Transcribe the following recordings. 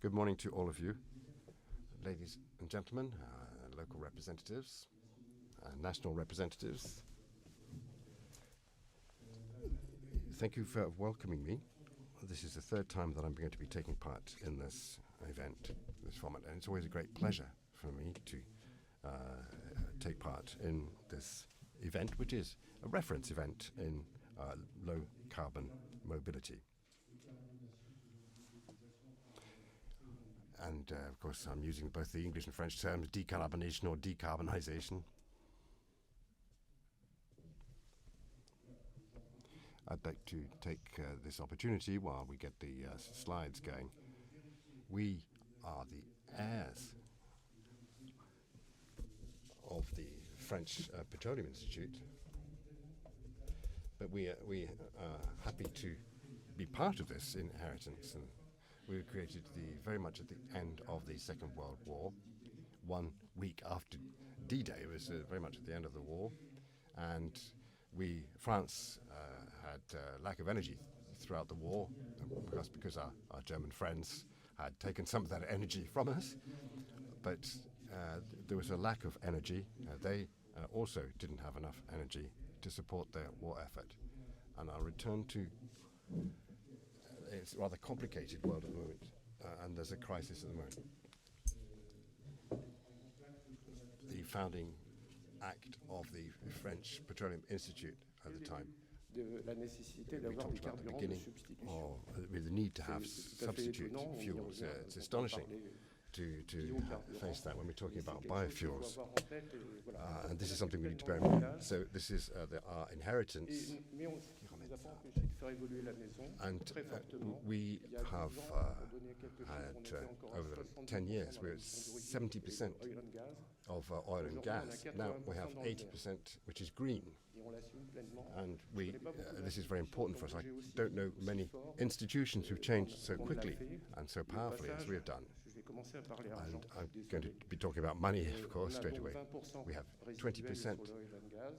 Good morning to all of you, ladies and gentlemen, local representatives, national representatives. Thank you for welcoming me. This is the third time that I'm going to be taking part in this event, this format, and it's always a great pleasure for me to take part in this event, which is a reference event in low carbon mobility. And of course, I'm using both the English and French terms, decarbonation or decarbonization. I'd like to take this opportunity while we get the slides going. We are the heirs of the French Petroleum Institute, but we are happy to be part of this inheritance. And we were created very much at the end of the Second World War, 1 week after D-Day. It was very much at the end of the war, and France had lack of energy throughout the war, because our German friends had taken some of that energy from us. But there was a lack of energy. They also didn't have enough energy to support their war effort. And I'll return to it's a rather complicated world at the moment, and there's a crisis at the moment. The founding act of the French Petroleum Institute at the time, we talked about the beginning with the need to have substitute fuels. It's astonishing to face that when we're talking about biofuels, and this is something we need to bear in mind. So this is our inheritance, and we have had over the 10 years we're at 70% of oil and gas. Now we have 80%, which is green, and this is very important for us. I don't know many institutions who've changed so quickly and so powerfully as we have done. And I'm going to be talking about money, of course, straight away. We have 20%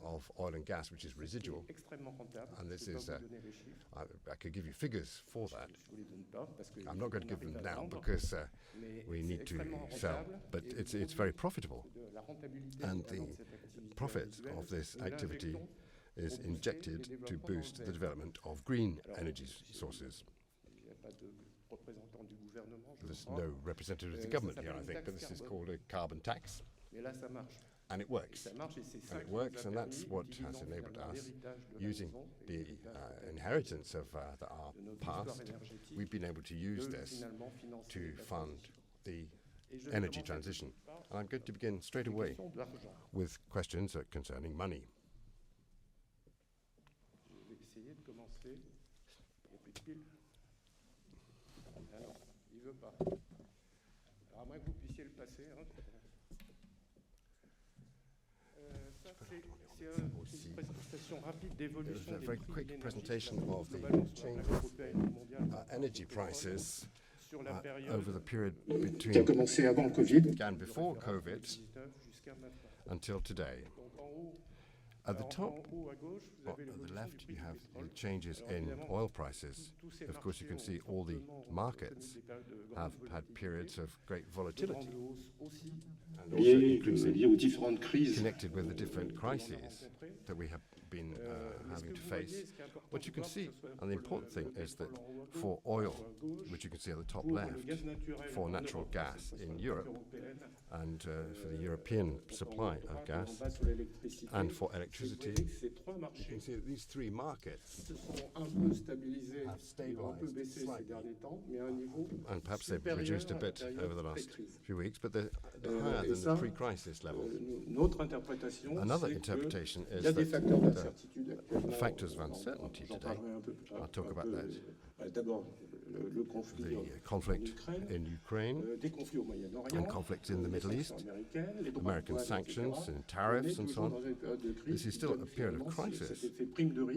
of oil and gas, which is residual, and this is, I could give you figures for that. I'm not going to give them now because we need to sell, but it's very profitable. And the profit of this activity is injected to boost the development of green energy sources. There's no representative of the government here, I think, but this is called a carbon tax. And it works. And it works, and that's what has enabled us, using the inheritance of our past, we've been able to use this to fund the energy transition. And I'm going to begin straight away with questions concerning money. There's a very quick presentation of the change of energy prices over the period began before COVID until today. At the top, at the left, you have the changes in oil prices. Of course, you can see all the markets have had periods of great volatility and also increasing, connected with the different crises that we have been having to face. What you can see, and the important thing is that for oil, which you can see at the top left, for natural gas in Europe, and for the European supply of gas, and for electricity, you can see that these three markets have stabilized slightly, and perhaps they've reduced a bit over the last few weeks, but they're higher than the pre-crisis level. Another interpretation is that the factors of uncertainty today, I'll talk about that, the conflict in Ukraine and conflicts in the Middle East, American sanctions and tariffs and so on. This is still a period of crisis,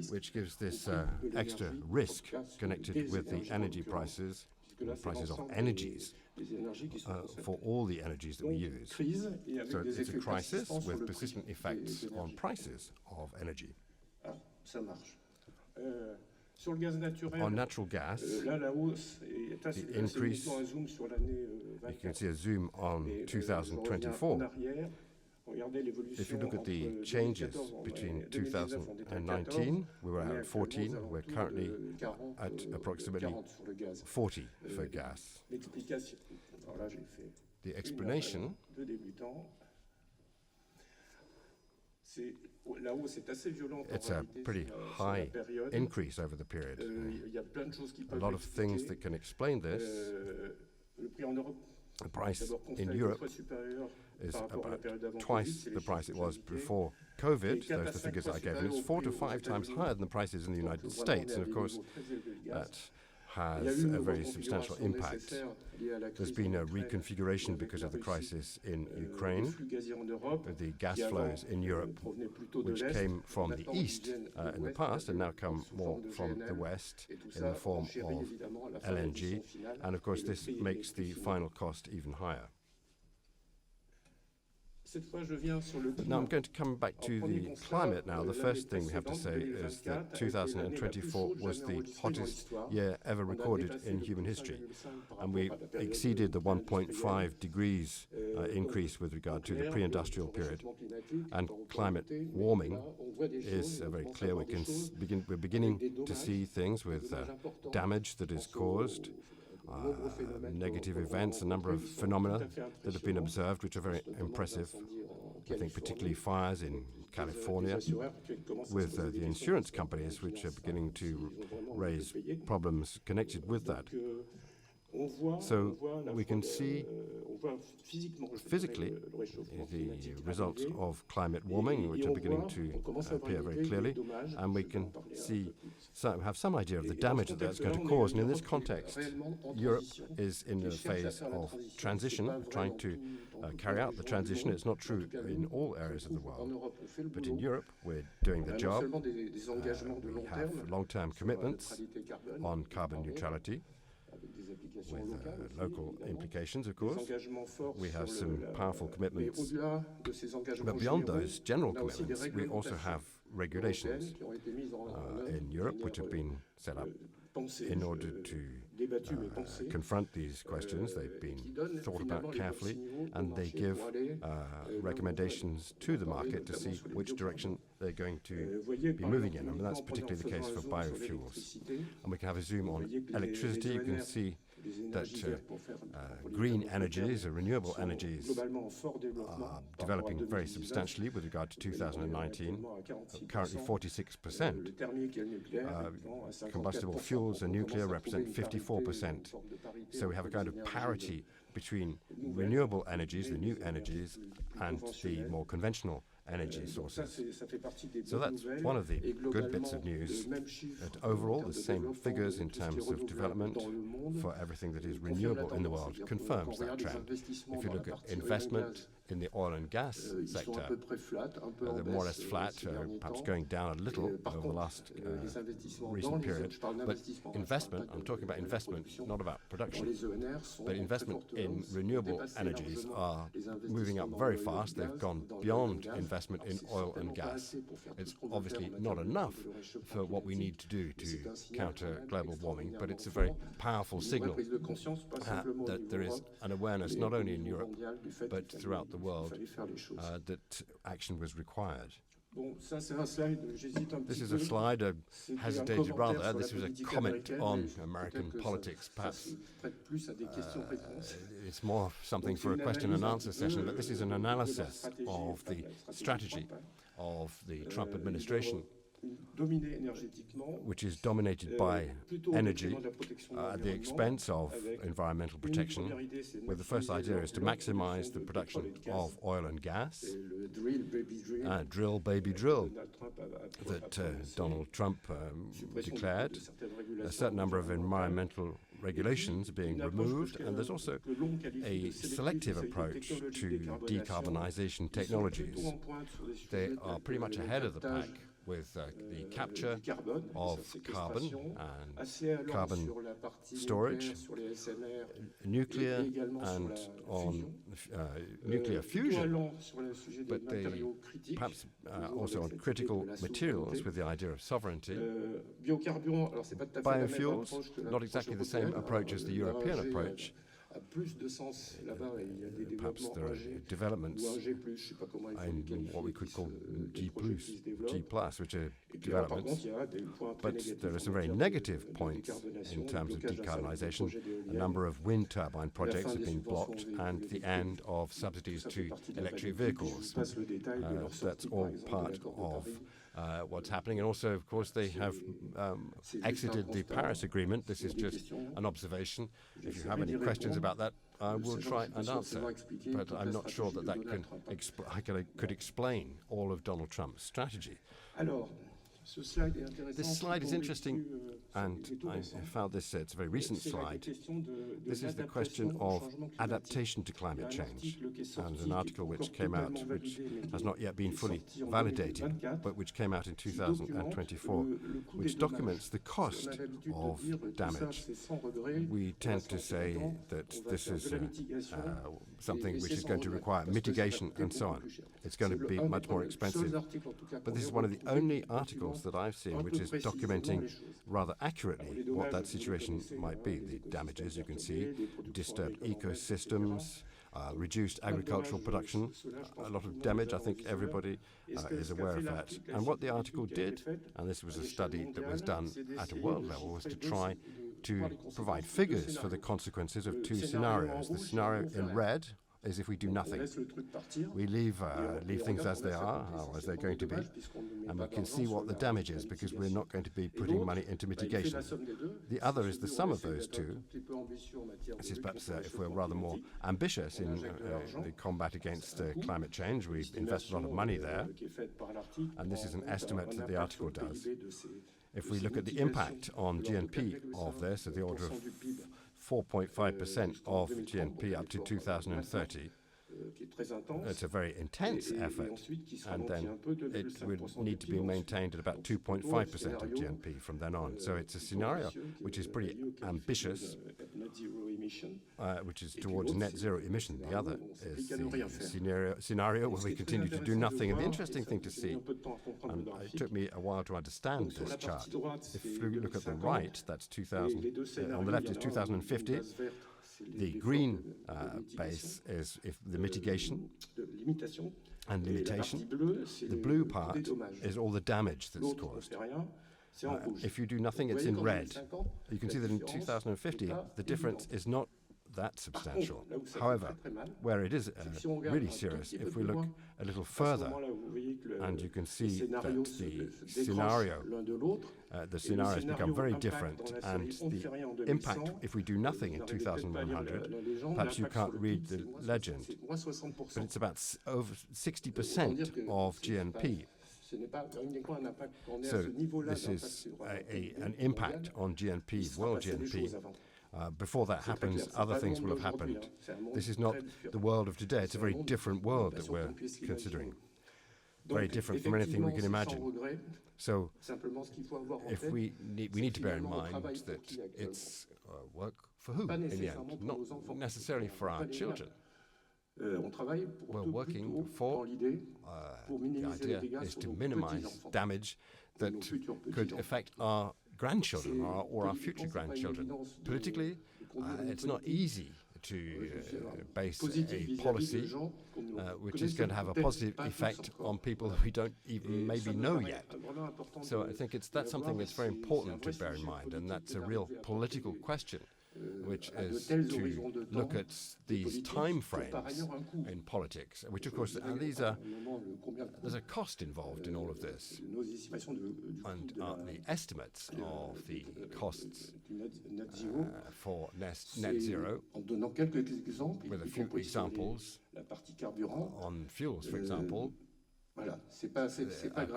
which gives this extra risk connected with the energy prices of energies for all the energies that we use. So it's a crisis with persistent effects on prices of energy. On natural gas, the increase, you can see a zoom on 2024. If you look at the changes between 2019, we were at 14, we're currently at approximately 40 for gas. The explanation, it's a pretty high increase over the period. A lot of things that can explain this. The price in Europe is about twice the price it was before COVID. Those are the figures I gave. And it's 4 to 5 times higher than the prices in the United States. And of course, that has a very substantial impact. There's been a reconfiguration because of the crisis in Ukraine. The gas flows in Europe, which came from the east in the past and now come more from the west in the form of LNG. And of course, this makes the final cost even higher. Now I'm going to come back to the climate now. The first thing we have to say is that 2024 was the hottest year ever recorded in human history. And we exceeded the 1.5 degrees increase with regard to the pre-industrial period. And climate warming is very clear. We're beginning to see things with damage that is caused, negative events, a number of phenomena that have been observed, which are very impressive. I think particularly fires in California, with the insurance companies, which are beginning to raise problems connected with that. So we can see physically the results of climate warming, which are beginning to appear very clearly, and we can have some idea of the damage that that's going to cause. And in this context, Europe is in a phase of transition, trying to carry out the transition. It's not true in all areas of the world, but in Europe, we're doing the job. We have long-term commitments on carbon neutrality, with local implications, of course. We have some powerful commitments. But beyond those general commitments, we also have regulations in Europe which have been set up in order to confront these questions. They've been thought about carefully, and they give recommendations to the market to see which direction they're going to be moving in. And that's particularly the case for biofuels. And we can have a zoom on electricity. You can see that green energies or renewable energies are developing very substantially with regard to 2019, currently 46%. Combustible fuels and nuclear represent 54%. So we have a kind of parity between renewable energies, the new energies, and the more conventional energy sources. So that's one of the good bits of news, that overall the same figures in terms of development for everything that is renewable in the world confirms that trend. If you look at investment in the oil and gas sector, they're more or less flat, perhaps going down a little over the last recent period. But investment, I'm talking about investment, not about production, but investment in renewable energies are moving up very fast. They've gone beyond investment in oil and gas. It's obviously not enough for what we need to do to counter global warming, but it's a very powerful signal that there is an awareness not only in Europe, but throughout the world that action was required. This is a slide, I hesitated rather. This was a comment on American politics, perhaps. It's more something for a question and answer session, but this is an analysis of the strategy of the Trump administration, which is dominated by energy at the expense of environmental protection, where the first idea is to maximize the production of oil and gas, drill, baby, drill, that Donald Trump declared. A certain number of environmental regulations being removed, and there's also a selective approach to decarbonization technologies. They are pretty much ahead of the pack with the capture of carbon and carbon storage, nuclear and on nuclear fusion, but they perhaps also on critical materials with the idea of sovereignty. Biofuels, not exactly the same approach as the European approach. Perhaps there are developments in what we could call G+, which are developments, but there are some very negative points in terms of decarbonisation. A number of wind turbine projects have been blocked, and the end of subsidies to electric vehicles. That's all part of what's happening. And also, of course, they have exited the Paris Agreement. This is just an observation. If you have any questions about that, I will try and answer. But I'm not sure that could explain all of Donald Trump's strategy. This slide is interesting, and I found this, it's a very recent slide. This is the question of adaptation to climate change, and an article which came out, which has not yet been fully validated, but which came out in 2024, which documents the cost of damage. We tend to say that this is something which is going to require mitigation and so on. It's going to be much more expensive. But this is one of the only articles that I've seen which is documenting rather accurately what that situation might be. The damages, you can see, disturbed ecosystems, reduced agricultural production, a lot of damage. I think everybody is aware of that. And what the article did, and this was a study that was done at a world level, was to try to provide figures for the consequences of two scenarios. The scenario in red is if we do nothing. We leave things as they are, or as they're going to be, and we can see what the damage is, because we're not going to be putting money into mitigation. The other is the sum of those two. This is perhaps if we're rather more ambitious in the combat against climate change. We invest a lot of money there, and this is an estimate that the article does. If we look at the impact on GNP of this, at the order of 4.5% of GNP up to 2030, it's a very intense effort, and then it would need to be maintained at about 2.5% of GNP from then on. So it's a scenario which is pretty ambitious, which is towards net zero emission. The other is the scenario where we continue to do nothing. And the interesting thing to see, and it took me a while to understand this chart, if you look at the right, that's 2000, on the left is 2050, the green base is if the mitigation and limitation. The blue part is all the damage that's caused. If you do nothing, it's in red. You can see that in 2050, the difference is not that substantial. However, where it is really serious, if we look a little further, and you can see that the scenarios become very different, and the impact, if we do nothing in 2100, perhaps you can't read the legend, but it's about over 60% of GNP. So this is an impact on GNP, world GNP. Before that happens, other things will have happened. This is not the world of today. It's a very different world that we're considering. Very different from anything we can imagine. So if we need to bear in mind that it's work for who in the end? Not necessarily for our children. We're working for, the idea is to minimize damage that could affect our grandchildren or our future grandchildren. Politically, it's not easy to base a policy which is going to have a positive effect on people that we don't even maybe know yet. So I think that's something that's very important to bear in mind, and that's a real political question, which is to look at these time frames in politics, which of course there's a cost involved in all of this, and the estimates of the costs for net zero, with a few examples on fuels, for example,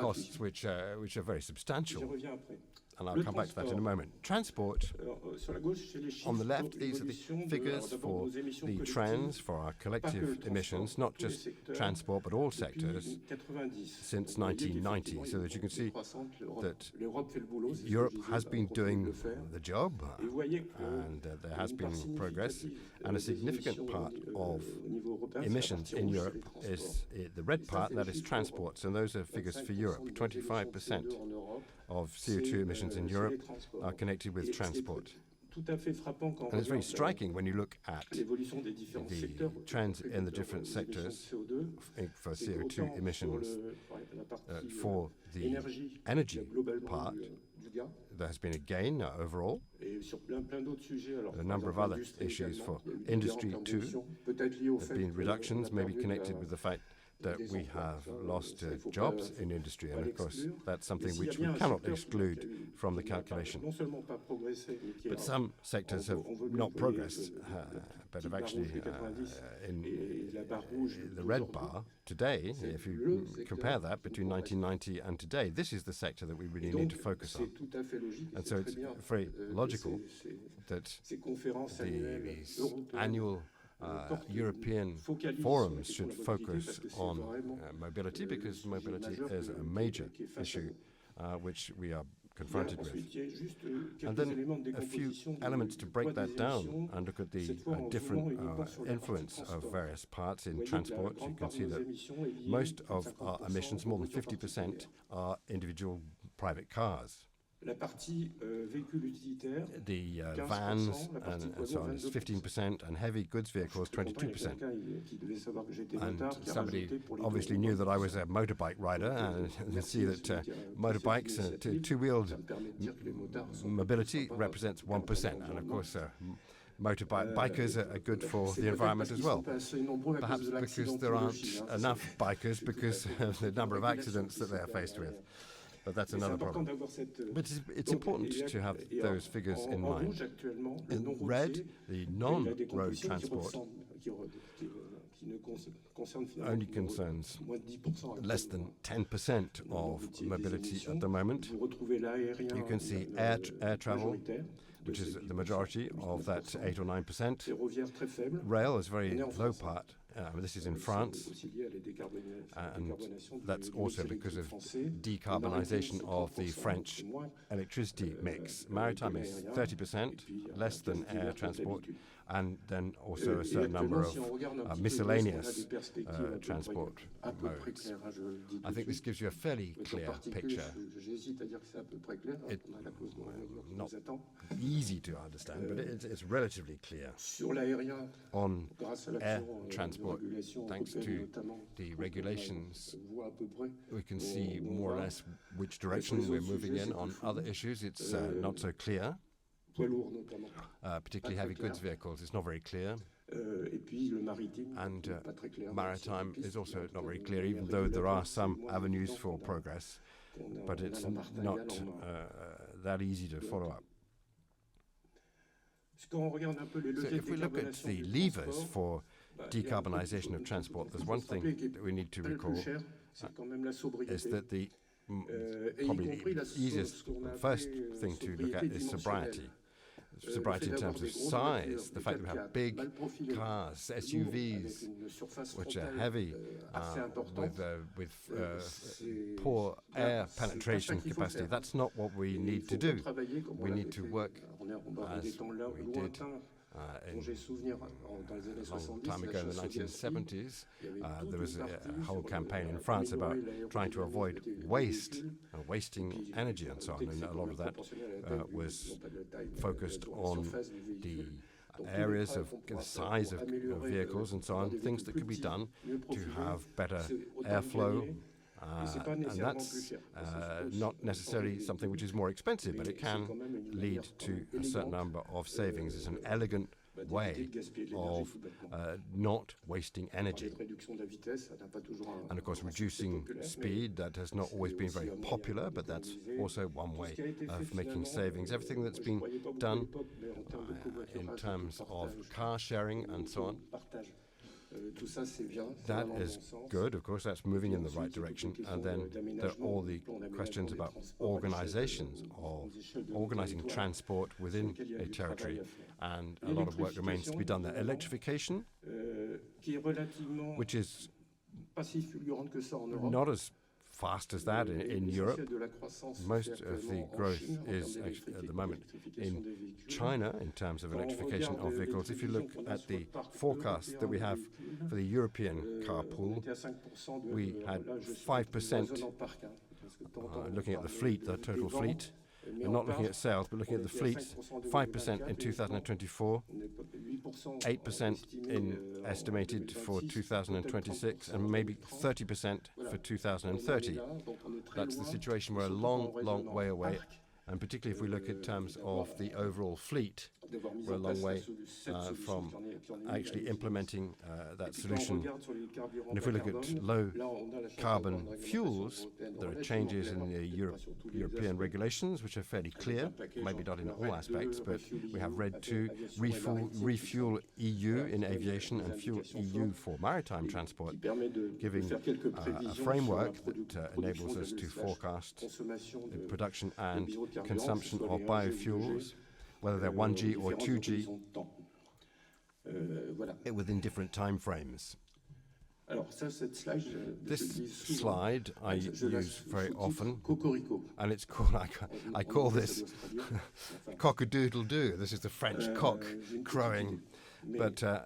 costs which are very substantial. and I'll come back to that in a moment. Transport, on the left, these are the figures for the trends for our collective emissions, not just transport, but all sectors, since 1990. So that you can see that Europe has been doing the job, and there has been progress, and a significant part of emissions in Europe is the red part, and that is transports, and those are figures for Europe. 25% of CO2 emissions in Europe are connected with transport. And it's very striking when you look at the trends in the different sectors for CO2 emissions. For the energy part, there has been a gain overall. A number of other issues for industry too. There have been reductions, maybe connected with the fact that we have lost jobs in industry, and of course that's something which we cannot exclude from the calculation. But some sectors have not progressed, but have actually, in the red bar today, if you compare that between 1990 and today, this is the sector that we really need to focus on. And so it's very logical that these annual European forums should focus on mobility, because mobility is a major issue which we are confronted with. And then a few elements to break that down and look at the different influence of various parts in transport. You can see that most of our emissions, more than 50%, are individual private cars. The vans and so on is 15%, and heavy goods vehicles 22%. And somebody obviously knew that I was a motorbike rider, and you see that motorbikes, two-wheeled mobility represents 1%, and of course bikers are good for the environment as well. Perhaps because there aren't enough bikers because of the number of accidents that they are faced with. But that's another problem. But it's important to have those figures in mind. In red, the non-road transport only concerns less than 10% of mobility at the moment. You can see air travel, which is the majority of that 8 or 9%. Rail is a very low part. This is in France, and that's also because of decarbonization of the French electricity mix. Maritime is 30%, less than air transport, and then also a certain number of miscellaneous transport modes. I think this gives you a fairly clear picture. It's not easy to understand, but it's relatively clear. On air transport, thanks to the regulations, we can see more or less which direction we're moving in. On other issues, it's not so clear. Particularly heavy goods vehicles, it's not very clear. And maritime is also not very clear, even though there are some avenues for progress, but it's not that easy to follow up. So if we look at the levers for decarbonization of transport, there's one thing that we need to recall, is that the probably the easiest first thing to look at is sobriety. Sobriety in terms of size, the fact that we have big cars, SUVs, which are heavy, with poor air penetration capacity. That's not what we need to do. We need to work as we did a long time ago in the 1970s. There was a whole campaign in France about trying to avoid waste, wasting energy and so on, and a lot of that was focused on the areas of the size of vehicles and so on, things that could be done to have better airflow. And that's not necessarily something which is more expensive, but it can lead to a certain number of savings. It's an elegant way of not wasting energy. And of course, reducing speed, that has not always been very popular, but that's also one way of making savings. Everything that's been done in terms of car sharing and so on That is good, of course, that's moving in the right direction. And then there are all the questions about organizations, of organizing transport within a territory, and a lot of work remains to be done there. Electrification, which is not as fast as that in Europe. Most of the growth is at the moment in China in terms of electrification of vehicles. If you look at the forecast that we have for the European car pool, we had 5%, looking at the fleet, the total fleet, and not looking at sales, but looking at the fleet, 5% in 2024, 8% estimated for 2026, and maybe 30% for 2030. That's the situation. We're a long, long way away, and particularly if we look in terms of the overall fleet, we're a long way from actually implementing that solution. And if we look at low carbon fuels, there are changes in the European regulations which are fairly clear, maybe not in all aspects, but we have RED II, Refuel EU in aviation and Fuel EU for maritime transport, giving a framework that enables us to forecast the production and consumption of biofuels, whether they're 1G or 2G, within different time frames. This slide I use very often, and it's called, I call this cock-a-doodle-doo. This is the French cock crowing. But the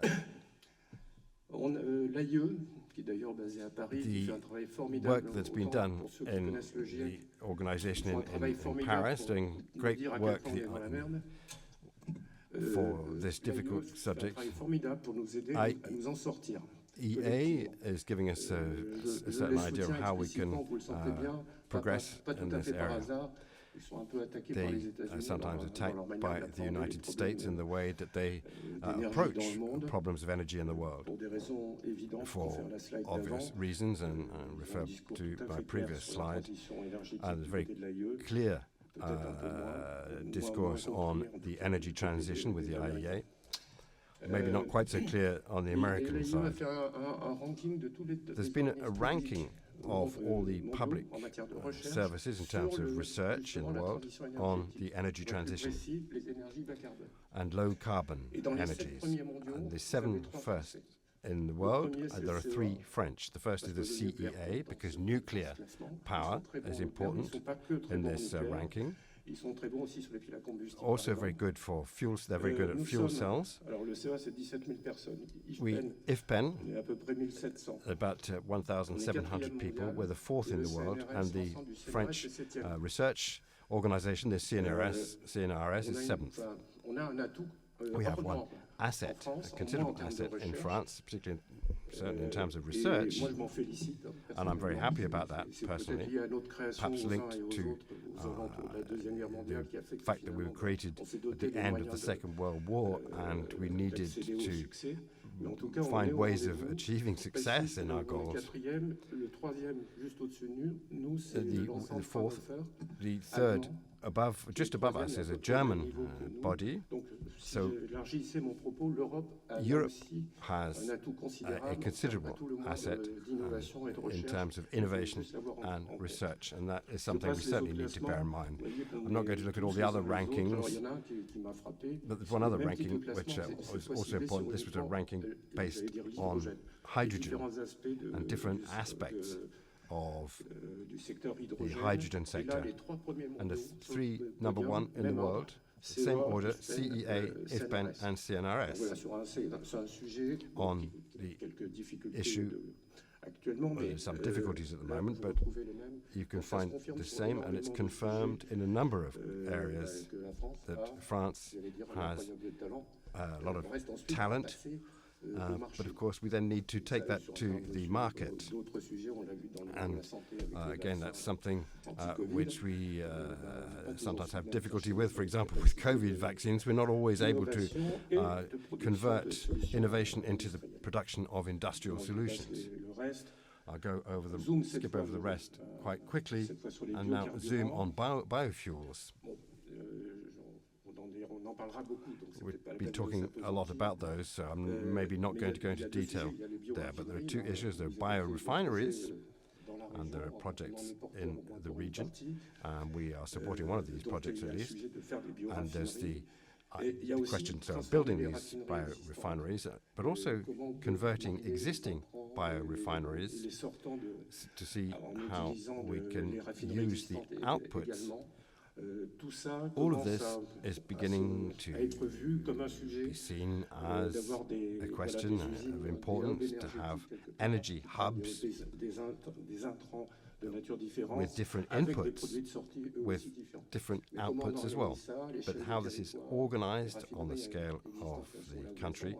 work that's been done in the organization in Paris, doing great work for this difficult subject. IEA is giving us a certain idea of how we can progress in this area. They are sometimes attacked by the United States in the way that they approach problems of energy in the world for obvious reasons, and refer to my previous slide. There's very clear discourse on the energy transition with the IEA. Maybe not quite so clear on the American side. There's been a ranking of all the public services in terms of research in the world on the energy transition and low carbon energies. And the 7 first in the world, there are 3 French. The first is the CEA, because nuclear power is important in this ranking. Also very good for fuels. They're very good at fuel cells. IFPEN, about 1,700 people. We're the 4th in the world, and the French research organization, the CNRS is 7th. We have one asset, a considerable asset in France, particularly certainly in terms of research, and I'm very happy about that personally, perhaps linked to the fact that we were created at the end of the Second World War, and we needed to find ways of achieving success in our goals. The third, just above us, is a German body. So Europe has a considerable asset in terms of innovation and research, and that is something we certainly need to bear in mind. I'm not going to look at all the other rankings, but there's one other ranking which was also important. This was a ranking based on hydrogen and different aspects of the hydrogen sector. And the 3 number 1 in the world, same order, CEA, IFPEN, and CNRS. On the issue, there's some difficulties at the moment, but you can find the same, and it's confirmed in a number of areas that France has a lot of talent. But of course we then need to take that to the market, and again that's something which we sometimes have difficulty with. For example, with COVID vaccines, we're not always able to convert innovation into the production of industrial solutions. I'll skip over the rest quite quickly, and now zoom on biofuels. We've been talking a lot about those, so I'm maybe not going to go into detail there, but there are two issues. There are biorefineries, and there are projects in the region. We are supporting one of these projects at least. And there's the question of building these biorefineries, but also converting existing biorefineries to see how we can use the outputs. All of this is beginning to be seen as a question of importance, to have energy hubs with different inputs, with different outputs as well. But how this is organized on the scale of the country,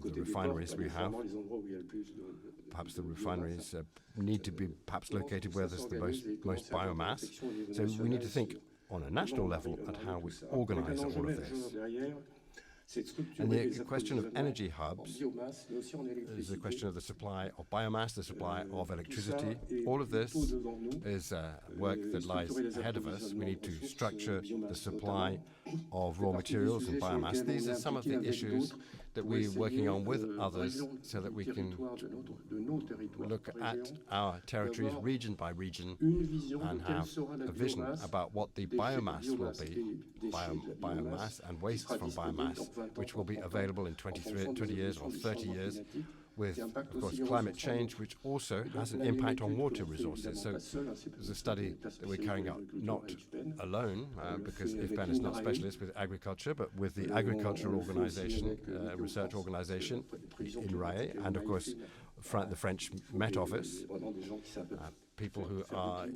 with the refineries we have, perhaps the refineries need to be perhaps located where there's the most biomass. So we need to think on a national level at how we organize all of this. And the question of energy hubs is the question of the supply of biomass, the supply of electricity. All of this is work that lies ahead of us. We need to structure the supply of raw materials and biomass. These are some of the issues that we're working on with others so that we can look at our territories region by region and have a vision about what the biomass will be, biomass and wastes from biomass, which will be available in 20 years or 30 years, with, of course, climate change, which also has an impact on water resources. So there's a study that we're carrying out, not alone, because IFPEN is not specialist with agriculture, but with the agricultural organization, research organization in RAE, and of course, the French Met Office, people who are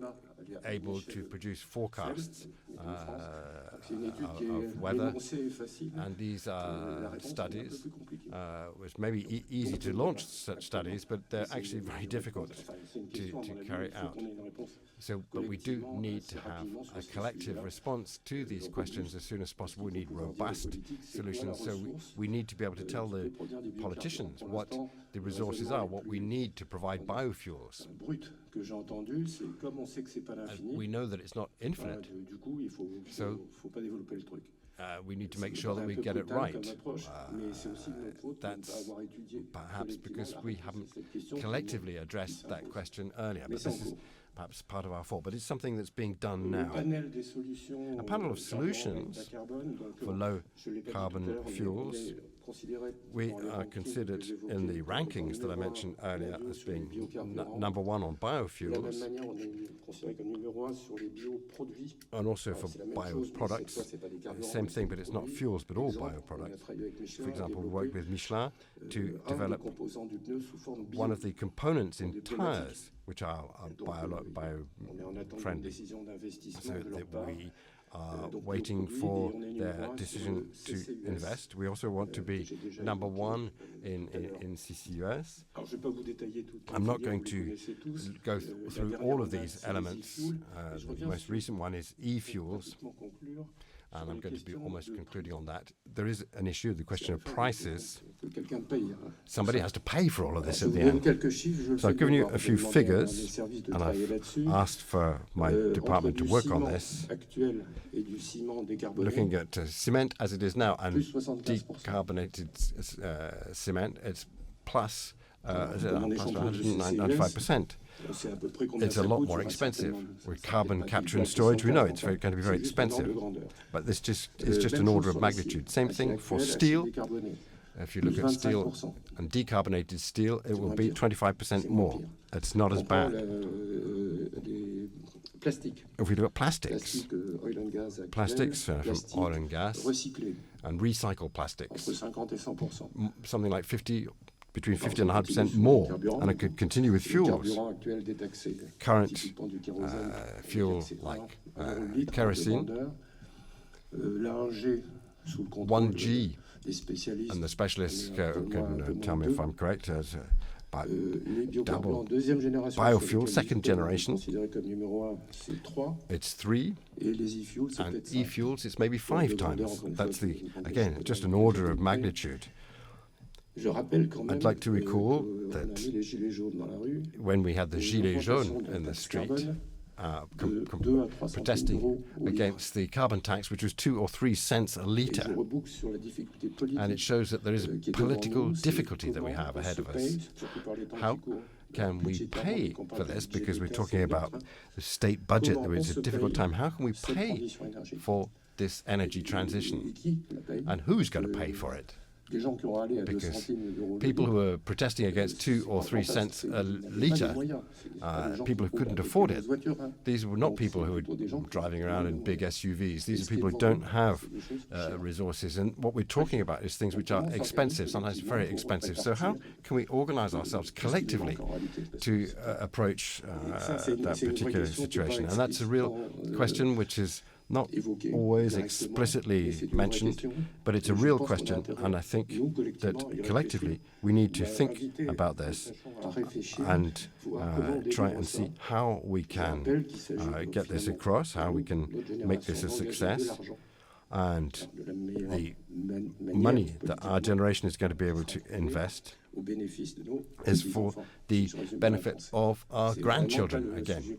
able to produce forecasts of weather. And these are studies, which may be easy to launch such studies, but they're actually very difficult to carry out. So, but we do need to have a collective response to these questions as soon as possible. We need robust solutions. So we need to be able to tell the politicians what the resources are, what we need to provide biofuels. We know that it's not infinite, so we need to make sure that we get it right. That's perhaps because we haven't collectively addressed that question earlier, but this is perhaps part of our fault, but it's something that's being done now. A panel of solutions for low-carbon fuels. We are considered in the rankings that I mentioned earlier as being number one on biofuels, and also for bioproducts. Same thing, but it's not fuels, but all bioproducts. For example, we worked with Michelin to develop one of the components in tires, which are bio-friendly. So that we are waiting for their decision to invest. We also want to be number one in CCUS. I'm not going to go through all of these elements. The most recent one is e-fuels, and I'm going to be almost concluding on that. There is an issue, the question of prices. Somebody has to pay for all of this at the end. So I've given you a few figures, and I've asked for my department to work on this, looking at cement as it is now and decarbonated cement. It's plus 195%. It's a lot more expensive. With carbon capture and storage, we know it's going to be very expensive. But this is just an order of magnitude. Same thing for steel. If you look at steel and decarbonated steel, it will be 25% more. It's not as bad. If we look at plastics from oil and gas and recycled plastics, something like between 50 and 100% more, and it could continue with fuels. Current fuel like kerosene, 1G, and the specialists can tell me if I'm correct, double biofuel, second generation, it's 3, and e-fuels, it's maybe 5 times. That's again, just an order of magnitude. I'd like to recall that when we had the gilets jaunes in the street, protesting against the carbon tax, which was 2 or 3 cents a litre. And it shows that there is a political difficulty that we have ahead of us. How can we pay for this? Because we're talking about the state budget. There is a difficult time. How can we pay for this energy transition? And who's going to pay for it? Because people who are protesting against 2 or 3 cents a litre, people who couldn't afford it, these were not people who were driving around in big SUVs. These are people who don't have resources. And what we're talking about is things which are expensive, sometimes very expensive. So how can we organize ourselves collectively to approach that particular situation? And that's a real question which is not always explicitly mentioned, but it's a real question, and I think that collectively we need to think about this and try and see how we can get this across, how we can make this a success, and the money that our generation is going to be able to invest is for the benefit of our grandchildren again.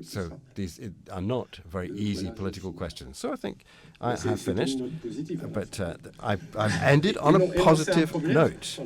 So these are not very easy political questions. So I think I have finished, but I've ended on a positive note.